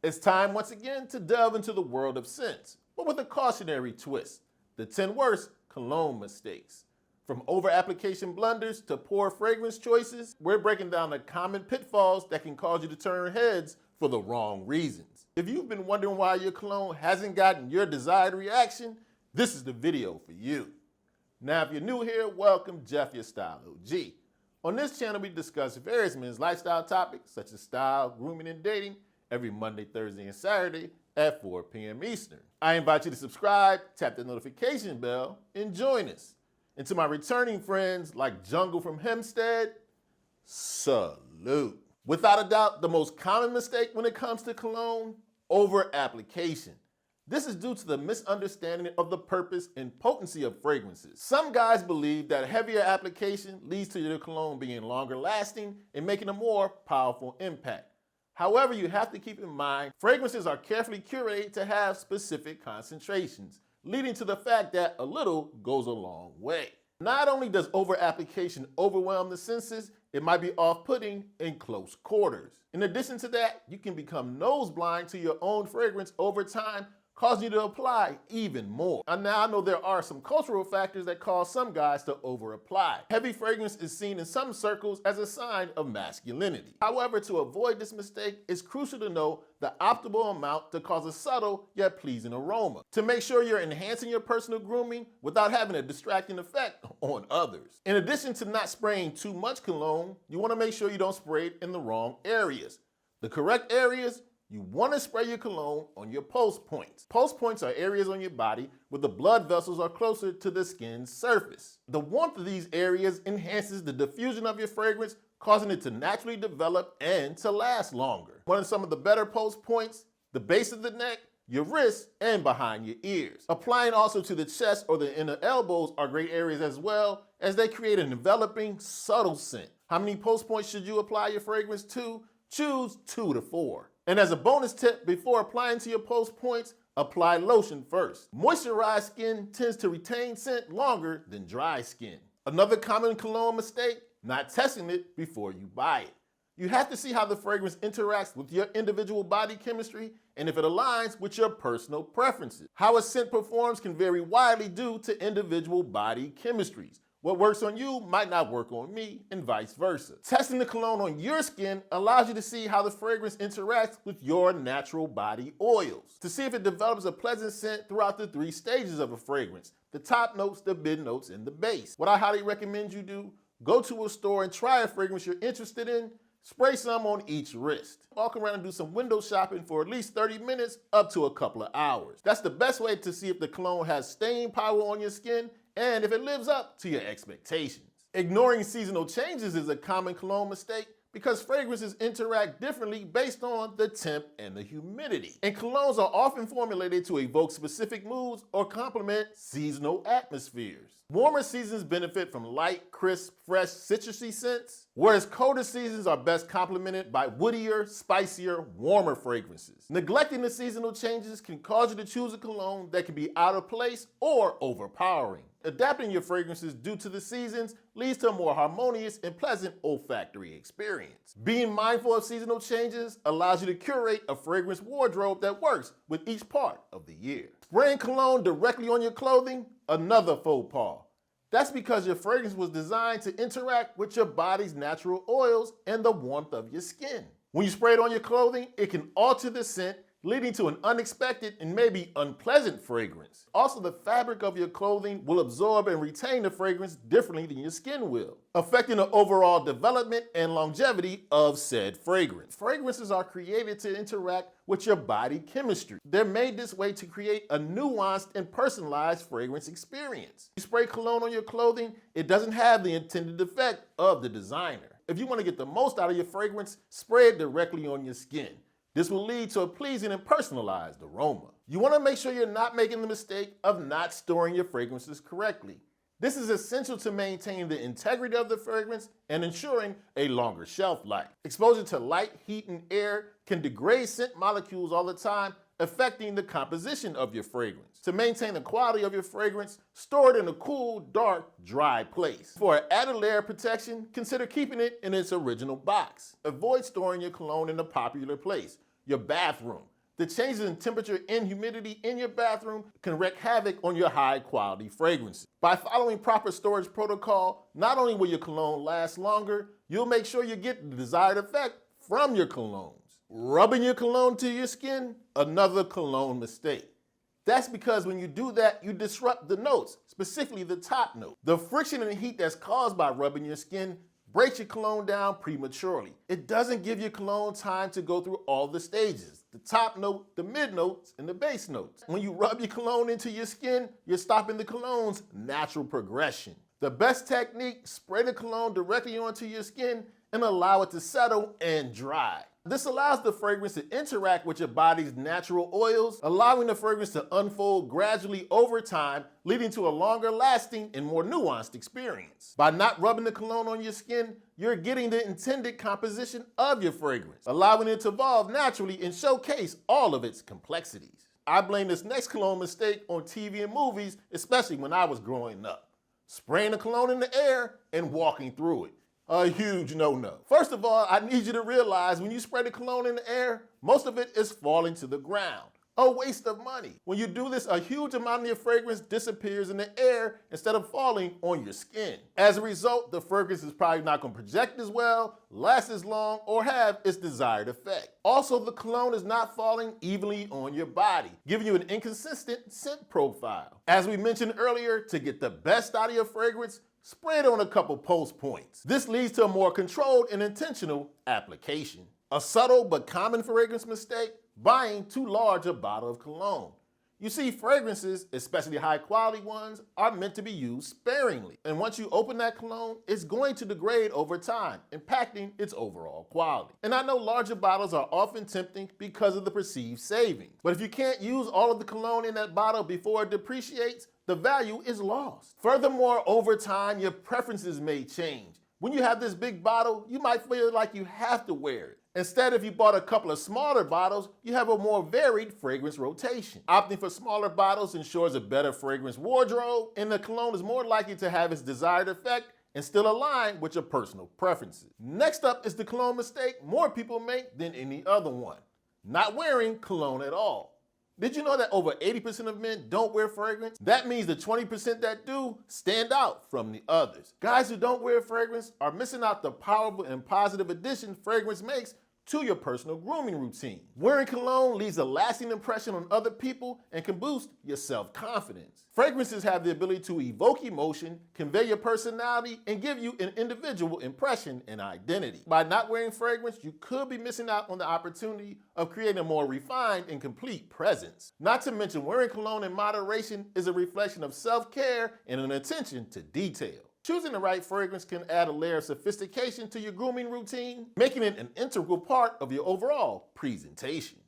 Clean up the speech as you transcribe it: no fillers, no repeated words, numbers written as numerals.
It's time once again to delve into the world of scents, but with a cautionary twist. The 10 worst cologne mistakes. From over-application blunders to poor fragrance choices, we're breaking down the common pitfalls that can cause you to turn heads for the wrong reasons. If you've been wondering why your cologne hasn't gotten your desired reaction, this is the video for you. Now, if you're new here, welcome, Jeff, your style OG. On this channel, we discuss various men's lifestyle topics such as style, grooming, and dating every Monday, Thursday, and Saturday at 4 p.m. Eastern. I invite you to subscribe, tap the notification bell, and join us. And to my returning friends like Jungle from Hempstead, salute. Without a doubt, the most common mistake when it comes to cologne, over-application. This is due to the misunderstanding of the purpose and potency of fragrances. Some guys believe that heavier application leads to your cologne being longer lasting and making a more powerful impact. However, you have to keep in mind, fragrances are carefully curated to have specific concentrations, leading to the fact that a little goes a long way. Not only does over-application overwhelm the senses, it might be off-putting in close quarters. In addition to that, you can become nose blind to your own fragrance over time, causing you to apply even more. And now I know there are some cultural factors that cause some guys to over-apply. Heavy fragrance is seen in some circles as a sign of masculinity. However, to avoid this mistake, it's crucial to know the optimal amount to cause a subtle yet pleasing aroma, to make sure you're enhancing your personal grooming without having a distracting effect on others. In addition to not spraying too much cologne, you want to make sure you don't spray it in the wrong areas. The correct areas: you want to spray your cologne on your pulse points. Pulse points are areas on your body where the blood vessels are closer to the skin's surface. The warmth of these areas enhances the diffusion of your fragrance, causing it to naturally develop and to last longer. One of some of the better pulse points: the base of the neck, your wrists, and behind your ears. Applying also to the chest or the inner elbows are great areas as well, as they create an enveloping, subtle scent. How many pulse points should you apply your fragrance to? Choose 2 to 4. And as a bonus tip, before applying to your pulse points, apply lotion first. Moisturized skin tends to retain scent longer than dry skin. Another common cologne mistake: not testing it before you buy it. You have to see how the fragrance interacts with your individual body chemistry and if it aligns with your personal preferences. How a scent performs can vary widely due to individual body chemistries. What works on you might not work on me, and vice versa. Testing the cologne on your skin allows you to see how the fragrance interacts with your natural body oils, to see if it develops a pleasant scent throughout the 3 stages of a fragrance: the top notes, the mid notes, and the base. What I highly recommend you do: go to a store and try a fragrance you're interested in, spray some on each wrist. Walk around and do some window shopping for at least 30 minutes up to a couple of hours. That's the best way to see if the cologne has staying power on your skin and if it lives up to your expectations. Ignoring seasonal changes is a common cologne mistake because fragrances interact differently based on the temp and the humidity. And colognes are often formulated to evoke specific moods or complement seasonal atmospheres. Warmer seasons benefit from light, crisp, fresh, citrusy scents, whereas colder seasons are best complemented by woodier, spicier, warmer fragrances. Neglecting the seasonal changes can cause you to choose a cologne that can be out of place or overpowering. Adapting your fragrances due to the seasons leads to a more harmonious and pleasant olfactory experience. Being mindful of seasonal changes allows you to curate a fragrance wardrobe that works with each part of the year. Spraying cologne directly on your clothing: another faux pas. That's because your fragrance was designed to interact with your body's natural oils and the warmth of your skin. When you spray it on your clothing, it can alter the scent, leading to an unexpected and maybe unpleasant fragrance. Also, the fabric of your clothing will absorb and retain the fragrance differently than your skin will, affecting the overall development and longevity of said fragrance. Fragrances are created to interact with your body chemistry. They're made this way to create a nuanced and personalized fragrance experience. You spray cologne on your clothing, it doesn't have the intended effect of the designer. If you want to get the most out of your fragrance, spray it directly on your skin. This will lead to a pleasing and personalized aroma. You want to make sure you're not making the mistake of not storing your fragrances correctly. This is essential to maintain the integrity of the fragrance and ensuring a longer shelf life. Exposure to light, heat, and air can degrade scent molecules all the time, affecting the composition of your fragrance. To maintain the quality of your fragrance, store it in a cool, dark, dry place. For an added layer of protection, consider keeping it in its original box. Avoid storing your cologne in a popular place. your bathroom. The changes in temperature and humidity in your bathroom can wreak havoc on your high-quality fragrances. By following proper storage protocol, not only will your cologne last longer, you'll make sure you get the desired effect from your colognes. Rubbing your cologne to your skin, another cologne mistake. That's because when you do that, you disrupt the notes, specifically the top note. The friction and heat that's caused by rubbing your skin breaks your cologne down prematurely. It doesn't give your cologne time to go through all the stages: the top note, the mid notes, and the base notes. When you rub your cologne into your skin, you're stopping the cologne's natural progression. The best technique: spray the cologne directly onto your skin and allow it to settle and dry. This allows the fragrance to interact with your body's natural oils, allowing the fragrance to unfold gradually over time, leading to a longer lasting and more nuanced experience. By not rubbing the cologne on your skin, you're getting the intended composition of your fragrance, allowing it to evolve naturally and showcase all of its complexities. I blame this next cologne mistake on TV and movies, especially when I was growing up: spraying the cologne in the air and walking through it. A huge no-no. First of all, I need you to realize when you spray the cologne in the air, most of it is falling to the ground. A waste of money. When you do this, a huge amount of your fragrance disappears in the air instead of falling on your skin. As a result, the fragrance is probably not going to project as well, last as long, or have its desired effect. Also, the cologne is not falling evenly on your body, giving you an inconsistent scent profile. As we mentioned earlier, to get the best out of your fragrance, spray it on a couple pulse points. This leads to a more controlled and intentional application. A subtle but common fragrance mistake: buying too large a bottle of cologne. You see, fragrances, especially high-quality ones, are meant to be used sparingly. And once you open that cologne, it's going to degrade over time, impacting its overall quality. And I know larger bottles are often tempting because of the perceived savings. But if you can't use all of the cologne in that bottle before it depreciates, the value is lost. Furthermore, over time, your preferences may change. When you have this big bottle, you might feel like you have to wear it. Instead, if you bought a couple of smaller bottles, you have a more varied fragrance rotation. Opting for smaller bottles ensures a better fragrance wardrobe, and the cologne is more likely to have its desired effect and still align with your personal preferences. Next up is the cologne mistake more people make than any other one: not wearing cologne at all. Did you know that over 80% of men don't wear fragrance? That means the 20% that do stand out from the others. Guys who don't wear fragrance are missing out the powerful and positive addition fragrance makes to your personal grooming routine. Wearing cologne leaves a lasting impression on other people and can boost your self-confidence. Fragrances have the ability to evoke emotion, convey your personality, and give you an individual impression and identity. By not wearing fragrance, you could be missing out on the opportunity of creating a more refined and complete presence. Not to mention, wearing cologne in moderation is a reflection of self-care and an attention to detail. Choosing the right fragrance can add a layer of sophistication to your grooming routine, making it an integral part of your overall presentation.